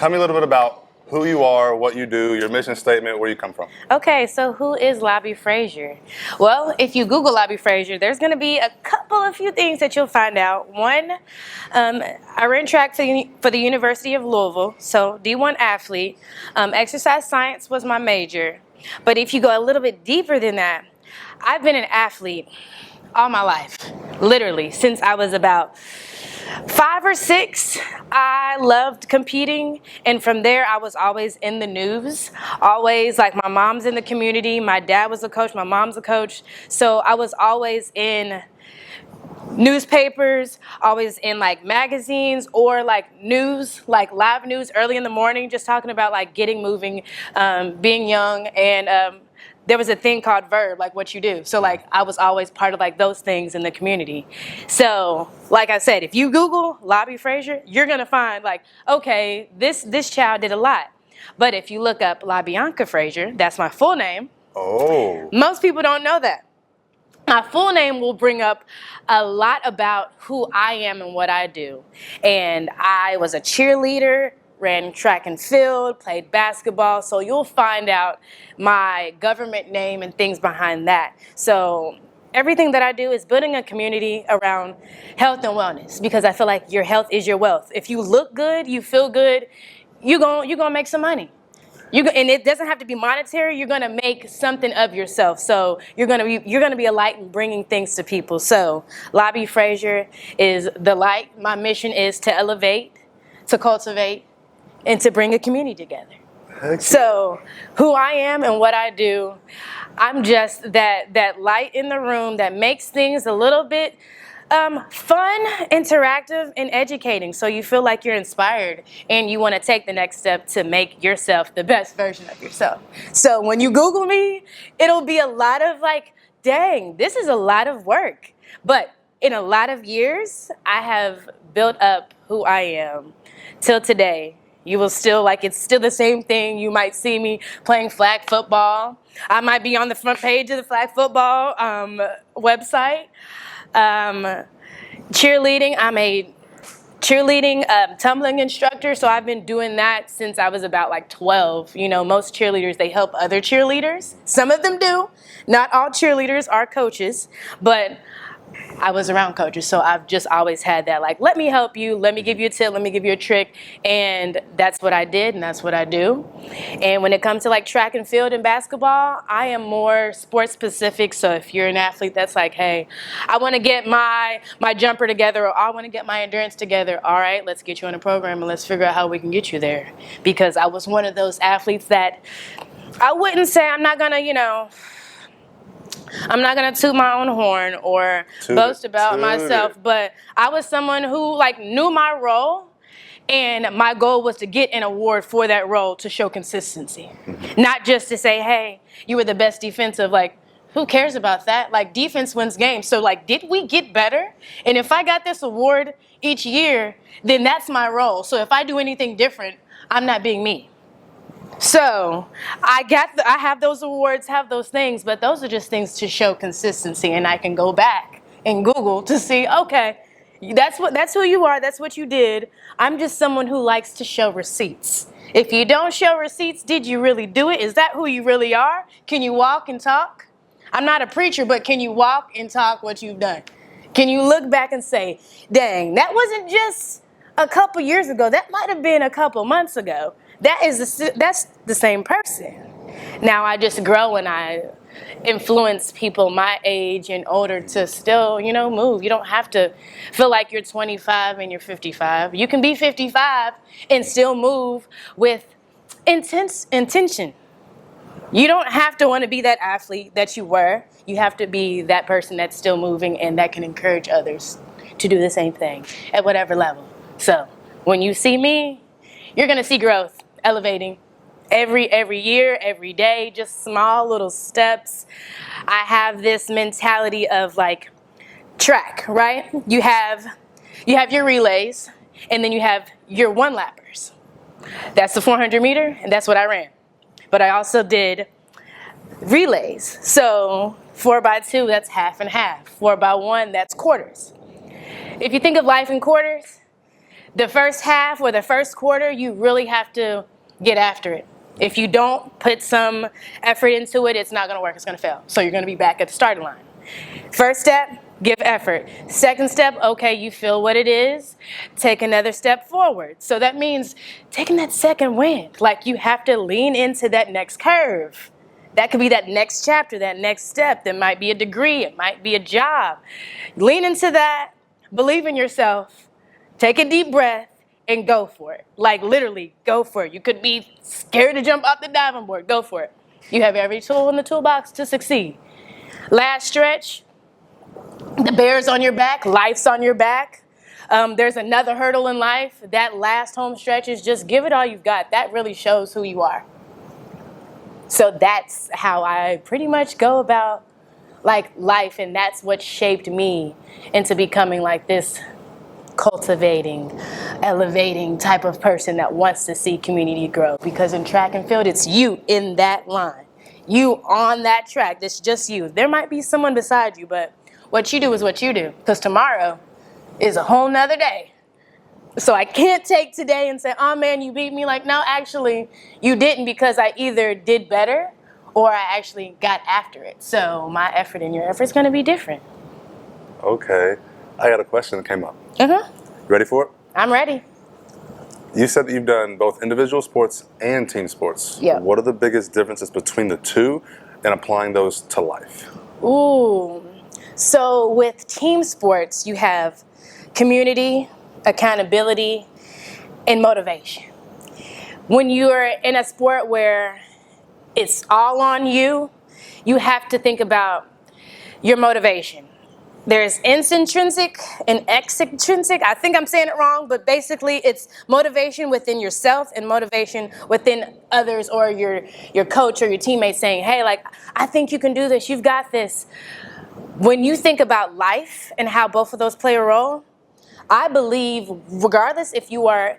tell me a little bit about who you are, what you do, your mission statement, where you come from. Okay, so who is Labi Frazier? Well, if you Google Labi Frazier, there's going to be a few things that you'll find out. One, I ran track for the University of Louisville, so D1 athlete. Exercise science was my major. But if you go a little bit deeper than that, I've been an athlete all my life, literally, since I was about 5 or 6. I loved competing, and from there I was always in the news, always, like, my mom's in the community, my dad was a coach, my mom's a coach, so I was always in newspapers, always in like magazines or like news, like live news early in the morning, just talking about like getting moving, being young, and there was a thing called Verb, like what you do. So like I was always part of like those things in the community. So like I said, if you Google Labi Frazier, you're gonna find like, okay, this child did a lot. But if you look up LaBianca Frazier, that's my full name. Oh. Most people don't know that. My full name will bring up a lot about who I am and what I do. And I was a cheerleader, ran track and field, played basketball, so you'll find out my government name and things behind that. So everything that I do is building a community around health and wellness, because I feel like your health is your wealth. If you look good, you feel good, you're gonna make some money. And it doesn't have to be monetary. You're gonna make something of yourself. So you're gonna be a light in bringing things to people. So Labi Frazier is the light. My mission is to elevate, to cultivate, and to bring a community together. So who I am and what I do, I'm just that light in the room that makes things a little bit fun, interactive, and educating, so you feel like you're inspired and you want to take the next step to make yourself the best version of yourself. So when you Google me, it'll be a lot of like, dang, this is a lot of work. But in a lot of years, I have built up who I am till today. You will still, like, it's still the same thing. You might see me playing flag football. I might be on the front page of the flag football website. Cheerleading, I'm a cheerleading tumbling instructor, so I've been doing that since I was about like 12. You know, most cheerleaders, they help other cheerleaders. Some of them do. Not all cheerleaders are coaches, but I was around coaches, so I've just always had that, like, let me help you, let me give you a tip, let me give you a trick, and that's what I did, and that's what I do. And when it comes to like track and field and basketball, I am more sports specific. So if you're an athlete that's like, hey, I want to get my jumper together, or I want to get my endurance together, all right, let's get you on a program and let's figure out how we can get you there. Because I was one of those athletes that I wouldn't say I'm not gonna, I'm not gonna toot my own horn or boast about myself, but I was someone who like knew my role, and my goal was to get an award for that role to show consistency. Not just to say, hey, you were the best defensive, like, who cares about that? Like, defense wins games. So like, did we get better? And if I got this award each year, then that's my role. So if I do anything different, I'm not being me. So I have those awards, have those things, but those are just things to show consistency, and I can go back and Google to see, okay, that's who you are, that's what you did. I'm just someone who likes to show receipts. If you don't show receipts, did you really do it? Is that who you really are? Can you walk and talk? I'm not a preacher, but can you walk and talk what you've done? Can you look back and say, dang, that wasn't just a couple years ago, that might have been a couple months ago. That's the same person. Now I just grow and I influence people my age and older to still, move. You don't have to feel like you're 25 and you're 55. You can be 55 and still move with intention. You don't have to want to be that athlete that you were. You have to be that person that's still moving and that can encourage others to do the same thing at whatever level. So when you see me, you're going to see growth. Elevating every year, every day, just small little steps. I have this mentality of like track, right? You have your relays, and then you have your one-lappers. That's the 400 meter, and that's what I ran. But I also did relays. So 4x2, that's half and half. 4x1, that's quarters. If you think of life in quarters, The first half or the first quarter, you really have to get after it. If you don't put some effort into it, it's not going to work. It's going to fail. So you're going to be back at the starting line. First step, give effort. Second step, okay, you feel what it is. Take another step forward. So that means taking that second wind. Like you have to lean into that next curve. That could be that next chapter, that next step. That might be a degree. It might be a job. Lean into that. Believe in yourself. Take a deep breath and go for it. Like literally, go for it. You could be scared to jump off the diving board. Go for it. You have every tool in the toolbox to succeed. Last stretch. The bear's on your back. Life's on your back. There's another hurdle in life. That last home stretch is just give it all you've got. That really shows who you are. So that's how I pretty much go about like life, and that's what shaped me into becoming like this cultivating, elevating type of person that wants to see community grow. Because in track and field, it's you in that line. You on that track. It's just you. There might be someone beside you, but what you do is what you do. Because tomorrow is a whole nother day. So I can't take today and say, oh man, you beat me. Like, no, actually, you didn't, because I either did better or I actually got after it. So my effort and your effort is going to be different. Okay. I got a question that came up. You ready for it? I'm ready. You said that you've done both individual sports and team sports. Yeah. What are the biggest differences between the two and applying those to life? Ooh. So with team sports, you have community, accountability, and motivation. When you're in a sport where it's all on you, you have to think about your motivation. There's intrinsic and extrinsic. I think I'm saying it wrong, but basically it's motivation within yourself and motivation within others, or your coach or your teammates saying, hey, like, I think you can do this. You've got this. When you think about life and how both of those play a role, I believe regardless if you are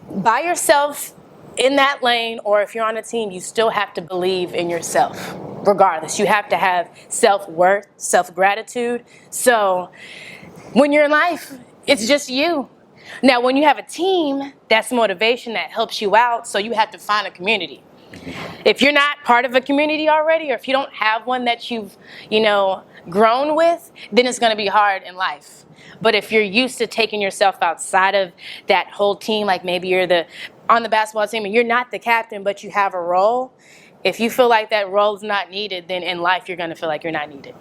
by yourself in that lane or if you're on a team, you still have to believe in yourself. Regardless, you have to have self-worth, self-gratitude. So when you're in life, it's just you. Now, when you have a team, that's motivation that helps you out. So you have to find a community. If you're not part of a community already, or if you don't have one that you've, grown with, then it's going to be hard in life. But if you're used to taking yourself outside of that whole team, like maybe you're on the basketball team and you're not the captain, but you have a role. If you feel like that role is not needed, then in life you're going to feel like you're not needed.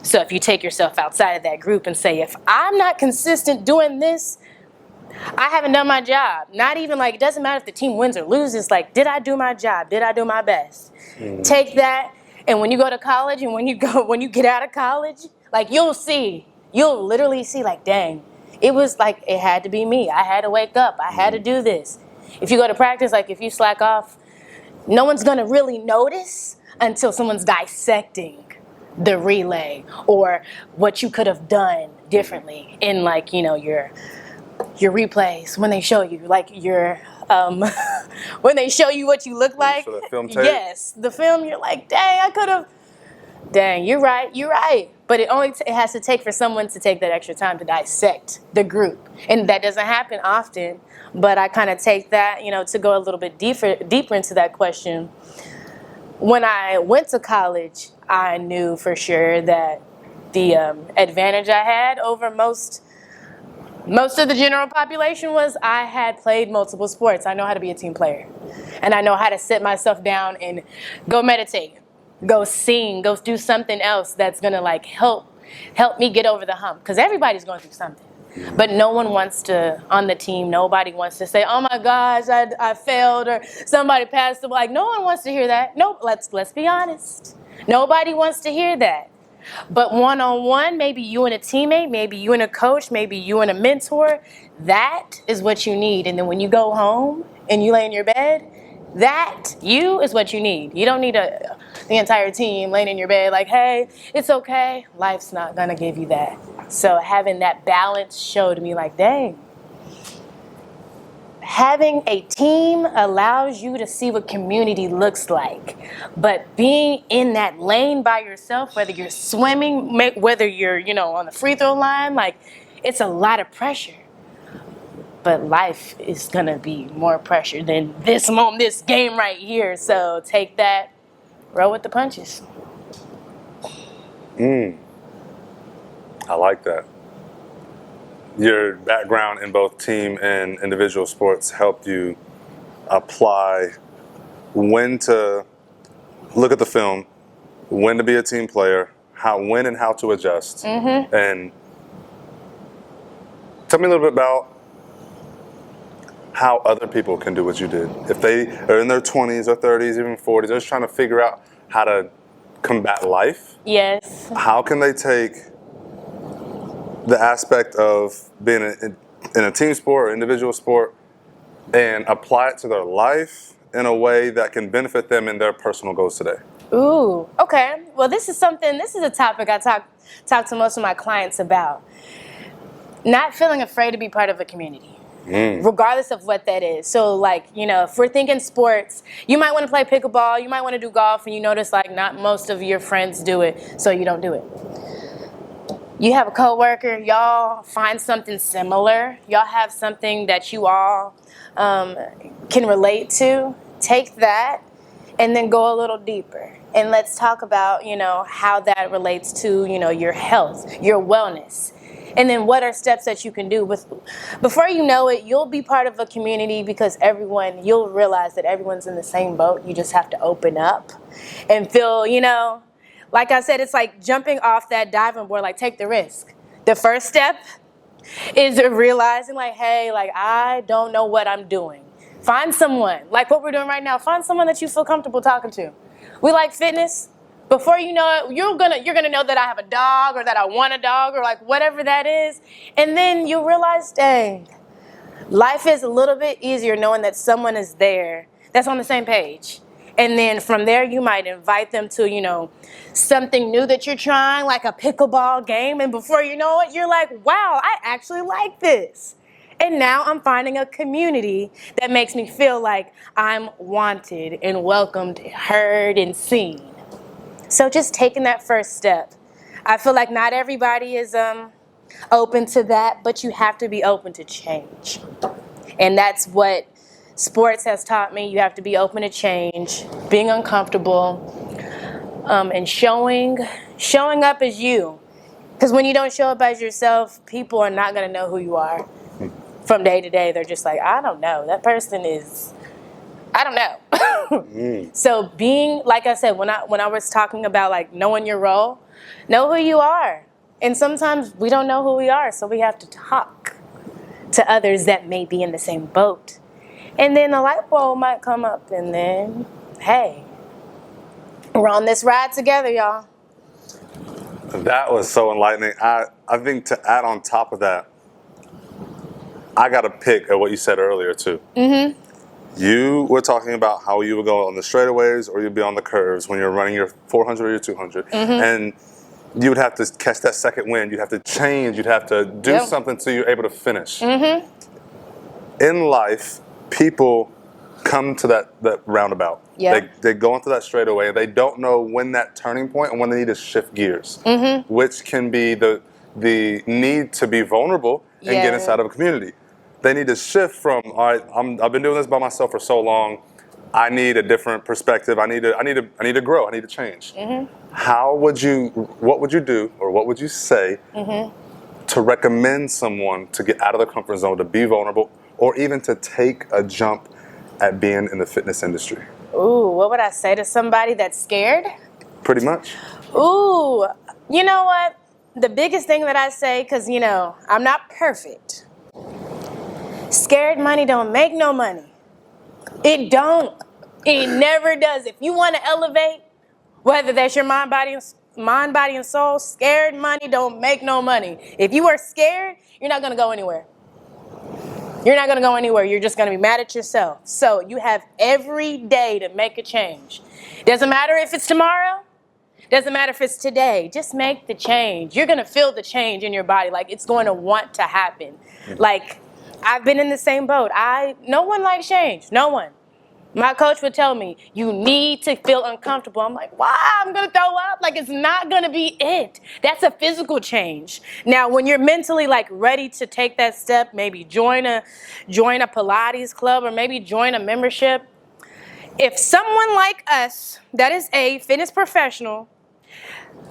So if you take yourself outside of that group and say, if I'm not consistent doing this, I haven't done my job. Not even like, it doesn't matter if the team wins or loses. Like, did I do my job? Did I do my best? Take that, and when you go to college and when you get out of college, like you'll literally see like, dang, it was like, it had to be me. I had to wake up. I had to do this. If you go to practice, like if you slack off, no one's going to really notice until someone's dissecting the relay or what you could have done differently in like, your replays when they show you like when they show you what you look like. So the film tape? Yes, the film, you're like, dang, you're right. But it has to take for someone to take that extra time to dissect the group. And that doesn't happen often, but I kind of take that, to go a little bit deeper into that question. When I went to college, I knew for sure that the advantage I had over most of the general population was I had played multiple sports. I know how to be a team player. And I know how to sit myself down and go meditate, go sing, go do something else that's going to like help me get over the hump. Because everybody's going through something. But no one wants to, on the team, nobody wants to say, oh my gosh, I failed, or somebody passed away. Like, no one wants to hear that. No, let's be honest. Nobody wants to hear that. But one-on-one, maybe you and a teammate, maybe you and a coach, maybe you and a mentor, that is what you need. And then when you go home and you lay in your bed, that is what you need. You don't need the entire team laying in your bed like, hey, it's okay. Life's not going to give you that. So having that balance showed me like, dang. Having a team allows you to see what community looks like. But being in that lane by yourself, whether you're swimming, whether you're, on the free throw line, like, it's a lot of pressure. but life is going to be more pressure than this moment, this game right here. So take that, roll with the punches. I like that. Your background in both team and individual sports helped you apply when to look at the film, when to be a team player, when and how to adjust. And tell me a little bit about how other people can do what you did. If they are in their 20s or 30s, even 40s, they're just trying to figure out how to combat life. Yes. How can they take the aspect of being in a team sport or individual sport and apply it to their life in a way that can benefit them in their personal goals today? Ooh, okay. Well, this is a topic I talk to most of my clients about. Not feeling afraid to be part of a community, regardless of what that is. So, like, if we're thinking sports, you might want to play pickleball, you might want to do golf, and you notice, like, not most of your friends do it, so you don't do it. You have a coworker, y'all find something similar, y'all have something that you all can relate to, take that, and then go a little deeper. And let's talk about, how that relates to, your health, your wellness. And then what are steps that you can do before you know it, you'll be part of a community because you'll realize that everyone's in the same boat. You just have to open up and feel, like I said, it's like jumping off that diving board, like take the risk. The first step is realizing like, hey, like I don't know what I'm doing. Find someone, like what we're doing right now, find someone that you feel comfortable talking to. We like fitness. Before you know it, you're gonna know that I have a dog or that I want a dog or like whatever that is. And then you realize, dang, life is a little bit easier knowing that someone is there that's on the same page. And then from there, you might invite them to, something new that you're trying, like a pickleball game. And before you know it, you're like, wow, I actually like this. And now I'm finding a community that makes me feel like I'm wanted and welcomed, heard, and seen. So just taking that first step. I feel like not everybody is open to that, but you have to be open to change. And that's what sports has taught me. You have to be open to change, being uncomfortable, and showing up as you. Because when you don't show up as yourself, people are not going to know who you are. From day to day, they're just like, I don't know. That person is, I don't know. So being, like I said, when I was talking about like knowing your role, know who you are. And sometimes we don't know who we are, so we have to talk to others that may be in the same boat. And then a light bulb might come up, and then, hey, we're on this ride together, y'all. That was so enlightening. I think to add on top of that, I got to pick at what you said earlier, too. You were talking about how you would go on the straightaways or you'd be on the curves when you're running your 400 or your 200. And you would have to catch that second wind. You'd have to change. You'd have to do something so you're able to finish. In life, people come to that roundabout. They go into that straightaway and they don't know when that turning point and when they need to shift gears, which can be the need to be vulnerable and get inside of a community. They need to shift from, all right, I've been doing this by myself for so long. I need a different perspective. I need to grow. I need to change. What would you do, or what would you say to recommend someone to get out of the comfort zone, to be vulnerable, or even to take a jump at being in the fitness industry? Ooh, what would I say to somebody that's scared? Pretty much. Ooh, you know what? The biggest thing that I say, because, I'm not perfect. Scared money don't make no money. It don't. It never does. If you want to elevate, whether that's your mind, body, and soul, scared money don't make no money. If you are scared, you're not going to go anywhere. You're not going to go anywhere. You're just going to be mad at yourself. So you have every day to make a change. Doesn't matter if it's tomorrow. Doesn't matter if it's today. Just make the change. You're going to feel the change in your body. Like, it's going to want to happen. Like, I've been in the same boat. No one likes change. No one. My coach would tell me, you need to feel uncomfortable. I'm like, why? I'm going to throw up. Like, it's not going to be it. That's a physical change. Now, when you're mentally like ready to take that step, maybe join a Pilates club or maybe join a membership. If someone like us that is a fitness professional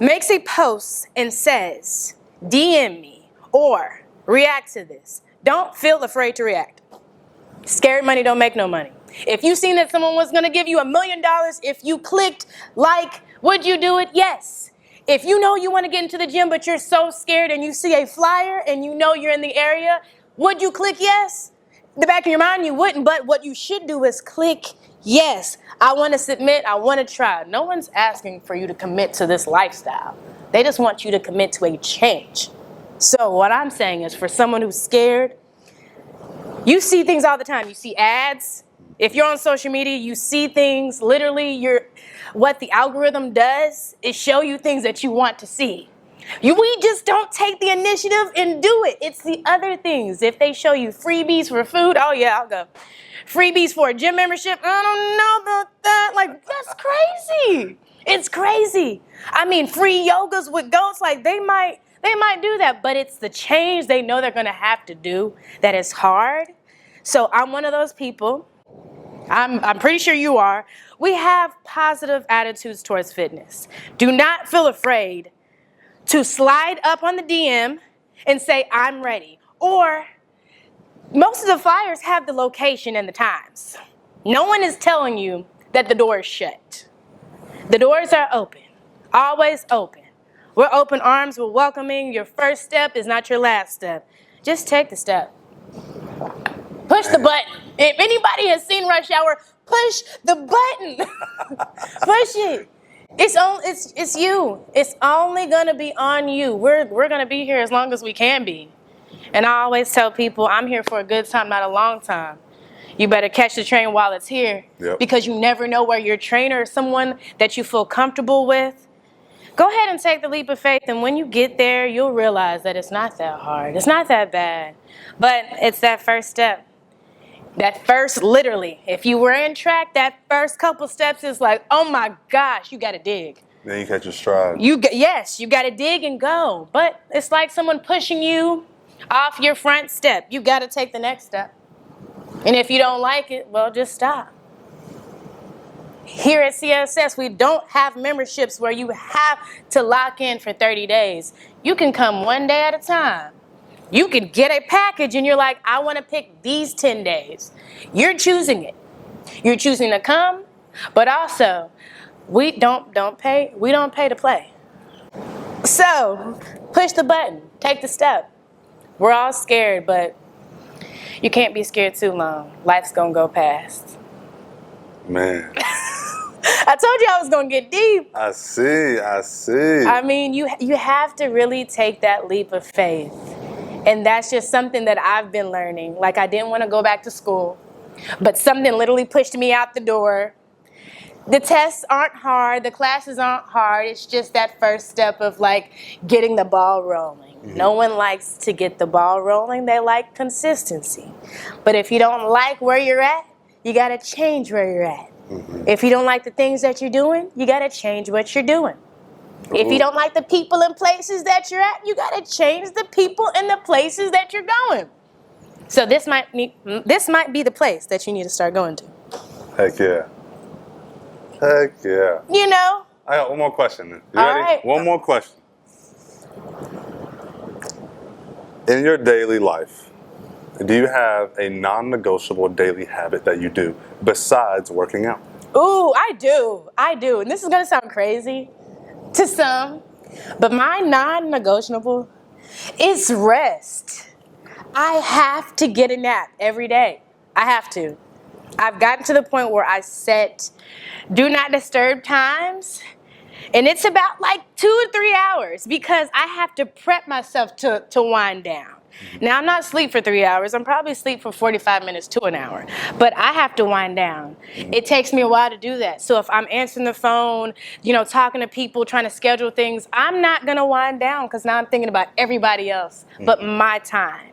makes a post and says, DM me or react to this, don't feel afraid to react. Scared money don't make no money. If you seen that someone was going to give you $1 million, if you clicked like, would you do it? Yes. If you know you want to get into the gym, but you're so scared and you see a flyer and you know you're in the area, would you click yes? In the back of your mind, you wouldn't, but what you should do is click yes. I want to submit. I want to try. No one's asking for you to commit to this lifestyle. They just want you to commit to a change. So what I'm saying is for someone who's scared, you see things all the time. You see ads. If you're on social media, you see things. Literally, what the algorithm does is show you things that you want to see. We just don't take the initiative and do it. It's the other things. If they show you freebies for food, oh yeah, I'll go. Freebies for a gym membership, I don't know about that. Like, that's crazy. It's crazy. I mean, free yogas with goats, like they might do that, but it's the change they know they're going to have to do that is hard. So I'm one of those people. I'm pretty sure you are. We have positive attitudes towards fitness. Do not feel afraid to slide up on the DM and say, I'm ready. Or most of the flyers have the location and the times. No one is telling you that the door is shut. The doors are open, always open. We're open arms, we're welcoming. Your first step is not your last step. Just take the step. Push the button. If anybody has seen Rush Hour, push the button. Push it. It's you. It's only gonna be on you. We're gonna be here as long as we can be. And I always tell people, I'm here for a good time, not a long time. You better catch the train while it's here. Yep. Because you never know where your trainer or someone that you feel comfortable with. Go ahead and take the leap of faith, and when you get there, you'll realize that it's not that hard. It's not that bad. But it's that first step. That first, literally, if you were in track, that first couple steps is like, oh my gosh, you got to dig. Then you catch your stride. Yes, you got to dig and go. But it's like someone pushing you off your front step. You got to take the next step. And if you don't like it, well, just stop. Here at CSS, we don't have memberships where you have to lock in for 30 days. You can come one day at a time. You can get a package and you're like, I want to pick these 10 days. You're choosing it. You're choosing to come, but also we don't pay to play. So push the button, take the step. We're all scared, but you can't be scared too long. Life's gonna go past. Man. I told you I was gonna get deep. I see. I mean, you have to really take that leap of faith. And that's just something that I've been learning. Like, I didn't want to go back to school, but something literally pushed me out the door. The tests aren't hard. The classes aren't hard. It's just that first step of, like, getting the ball rolling. Mm-hmm. No one likes to get the ball rolling. They like consistency. But if you don't like where you're at, you got to change where you're at. Mm-hmm. If you don't like the things that you're doing, you got to change what you're doing. If you don't like the people and places that you're at, you got to change the people and the places that you're going. So this might be the place that you need to start going to. Heck yeah. Heck yeah. You know? I got one more question. You All ready? right. One more question. In your daily life, do you have a non-negotiable daily habit that you do besides working out? Ooh, I do. And this is going to sound crazy to some, but my non-negotiable is rest. I have to get a nap every day. I have to. I've gotten to the point where I set do not disturb times, and it's about like 2 or 3 hours because I have to prep myself to wind down. Now, I'm not asleep for 3 hours. I'm probably asleep for 45 minutes to an hour. But I have to wind down. It takes me a while to do that. So if I'm answering the phone, talking to people, trying to schedule things, I'm not going to wind down because now I'm thinking about everybody else but my time.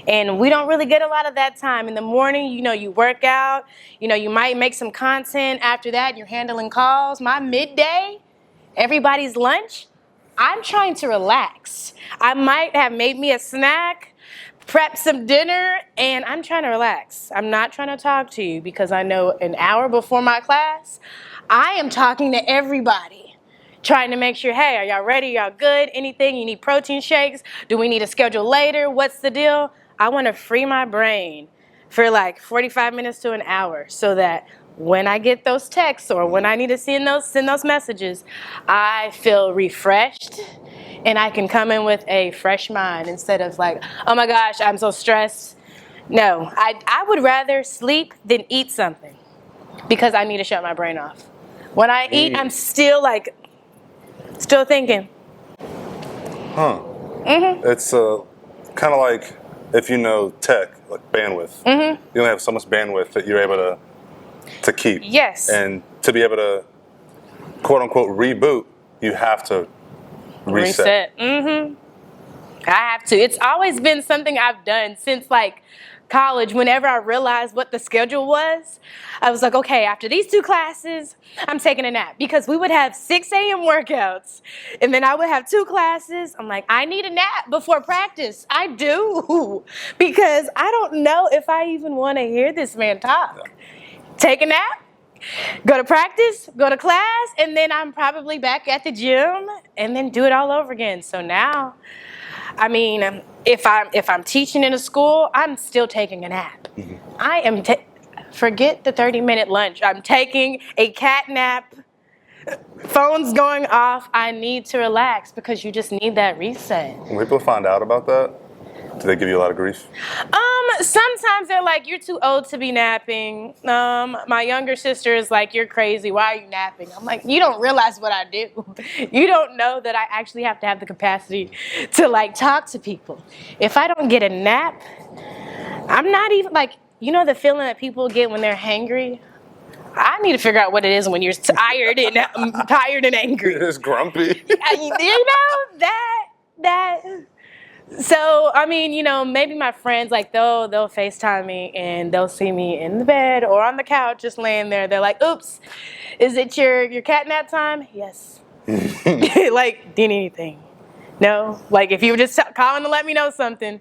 And we don't really get a lot of that time. In the morning, you work out, you might make some content. After that, you're handling calls. My midday, everybody's lunch, I'm trying to relax. I might have made me a snack, prep some dinner, and I'm trying to relax. I'm not trying to talk to you because I know an hour before my class, I am talking to everybody, trying to make sure, hey, are y'all ready? Y'all good? Anything? You need protein shakes? Do we need to schedule later? What's the deal? I want to free my brain for like 45 minutes to an hour so that when I get those texts or when I need to send those messages, I feel refreshed and I can come in with a fresh mind instead of like, oh my gosh, I'm so stressed. No, I would rather sleep than eat something because I need to shut my brain off. When I eat, I'm still thinking. Huh. Mm-hmm. It's kind of like if you know tech, like bandwidth. Mm-hmm. You only have so much bandwidth that you're able to keep. Yes. And to be able to, quote unquote, reboot, you have to reset. Mm-hmm. I have to. It's always been something I've done since like college. Whenever I realized what the schedule was, I was like, okay, after these 2 classes, I'm taking a nap because we would have 6 a.m. workouts and then I would have 2 classes. I'm like, I need a nap before practice. I do because I don't know if I even want to hear this man talk. Yeah. Take a nap, go to practice, go to class, and then I'm probably back at the gym and then do it all over again. So now, I mean, if I'm teaching in a school, I'm still taking a nap. Mm-hmm. I am forget the 30-minute lunch. I'm taking a cat nap. Phone's going off. I need to relax because you just need that reset. When people find out about that, do they give you a lot of grief? Sometimes they're like, you're too old to be napping. My younger sister is like, you're crazy. Why are you napping? I'm like, you don't realize what I do. You don't know that I actually have to have the capacity to like talk to people. If I don't get a nap, I'm not even like, the feeling that people get when they're hangry? I need to figure out what it is when you're tired and angry. It's grumpy. That. So, I mean, maybe my friends, like, they'll FaceTime me and they'll see me in the bed or on the couch just laying there. They're like, oops, is it your cat nap time? Yes. Like, do you need anything? No? Like, if you were just calling to let me know something,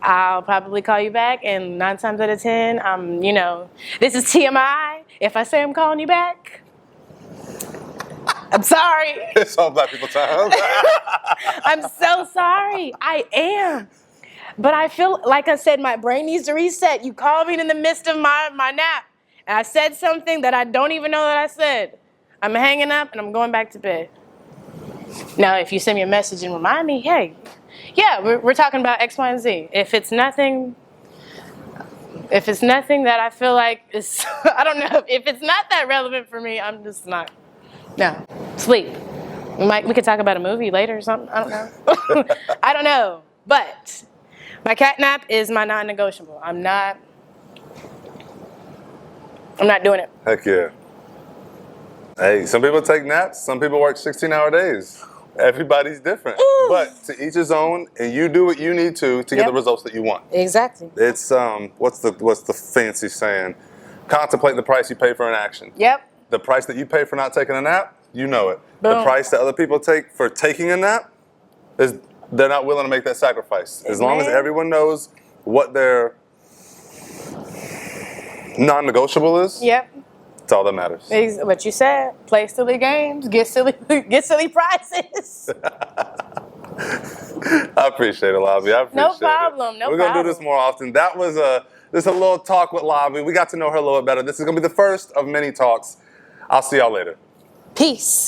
I'll probably call you back. And 9 times out of 10, this is TMI. If I say I'm calling you back, I'm sorry. It's all Black people time. I'm so sorry. I am. But I feel, like I said, my brain needs to reset. You called me in the midst of my nap, and I said something that I don't even know that I said. I'm hanging up, and I'm going back to bed. Now, if you send me a message and remind me, hey, yeah, we're talking about X, Y, and Z. If it's nothing that I feel like is, I don't know, if it's not that relevant for me, I'm just not. No, sleep. We could talk about a movie later or something. I don't know. I don't know. But my cat nap is my non-negotiable. I'm not doing it. Heck yeah. Hey, some people take naps. Some people work 16-hour days. Everybody's different. Ooh. But to each his own, and you do what you need to get the results that you want. Exactly. It's what's the fancy saying? Contemplate the price you pay for an action. Yep. The price that you pay for not taking a nap, you know it. Boom. The price that other people take for taking a nap is they're not willing to make that sacrifice. As long as everyone knows what their non-negotiable is, yep, it's all that matters. What you said, play silly games, get silly prizes. I appreciate it, Labi. I appreciate no problem. We're going to do this more often. That was just a little talk with Labi. We got to know her a little bit better. This is going to be the first of many talks. I'll see y'all later. Peace.